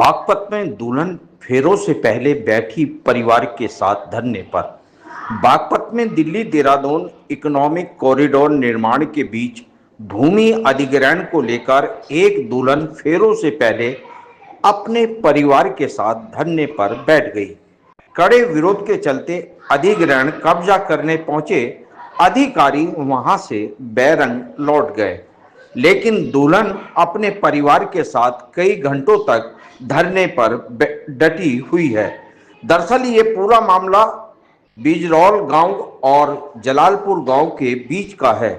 बागपत में दुल्हन फेरों से पहले बैठी परिवार के साथ धरने पर। बागपत में दिल्ली देहरादून इकोनॉमिक कॉरिडोर निर्माण के बीच भूमि अधिग्रहण को लेकर एक दुल्हन फेरों से पहले अपने परिवार के साथ धरने पर बैठ गई। कड़े विरोध के चलते अधिग्रहण कब्जा करने पहुंचे अधिकारी वहां से बेरंग लौट गए, लेकिन दुल्हन अपने परिवार के साथ कई घंटों तक धरने पर डटी हुई है। दरअसल ये पूरा मामला बिजरौल गांव और जलालपुर गांव के बीच का है,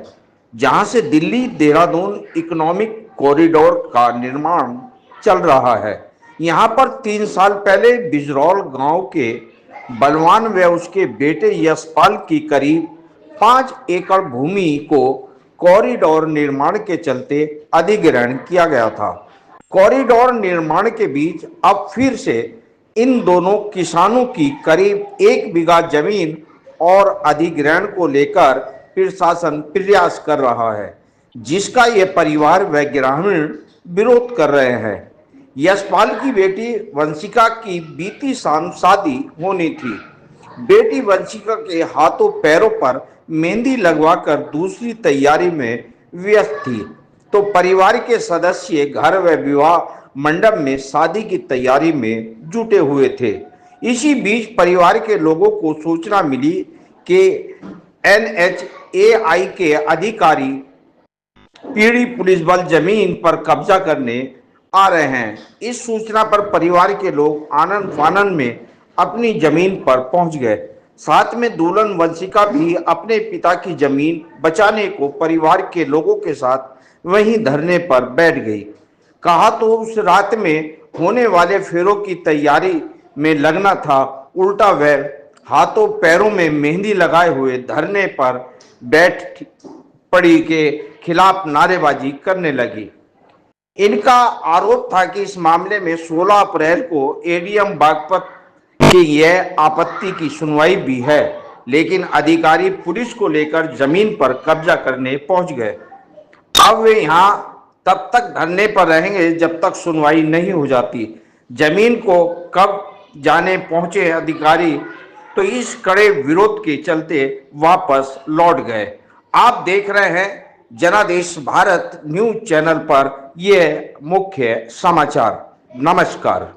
जहां से दिल्ली देहरादून इकोनॉमिक कॉरिडोर का निर्माण चल रहा है। यहां पर 3 साल पहले बिजरौल गांव के बलवान व उसके बेटे यशपाल की करीब 5 एकड़ भूमि को कॉरिडोर निर्माण के चलते अधिग्रहण किया गया था। कॉरिडोर निर्माण के बीच अब फिर से इन दोनों किसानों की करीब 1 बीघा जमीन और अधिग्रहण को लेकर प्रशासन प्रयास कर रहा है, जिसका ये परिवार व ग्रामीण विरोध कर रहे हैं। यशपाल की बेटी वंशिका की बीती शाम शादी होनी थी। बेटी वंशिका के हाथों पैरों पर मेहंदी लगवाकर दूसरी तैयारी में व्यस्त थी, तो परिवार के सदस्य घर व विवाह मंडप में शादी की तैयारी में जुटे हुए थे। इसी बीच परिवार के लोगों को सूचना मिली कि NHAI के अधिकारी पीढ़ी पुलिस बल जमीन पर कब्जा करने आ रहे हैं। इस सूचना पर परिवार के लोग आनन फानन में अपनी जमीन पर पहुंच गए। साथ में दुल्हन वंशिका भी अपने पिता की जमीन बचाने को परिवार के लोगों के साथ वहीं धरने पर बैठ गई। कहा तो उस रात में होने वाले फेरों की तैयारी में लगना था, उल्टा वह हाथों पैरों में मेहंदी लगाए हुए धरने पर बैठ पड़ी के खिलाफ नारेबाजी करने लगी। इनका आरोप था कि इस मामले में 16 अप्रैल को ADM बागपत की यह आपत्ति की सुनवाई भी है, लेकिन अधिकारी पुलिस को लेकर जमीन पर कब्जा करने पहुंच गए। अब वे यहां तब तक धरने पर रहेंगे जब तक सुनवाई नहीं हो जाती। जमीन को कब जाने पहुंचे अधिकारी तो इस कड़े विरोध के चलते वापस लौट गए। आप देख रहे हैं जनादेश भारत न्यूज चैनल पर यह मुख्य समाचार। नमस्कार।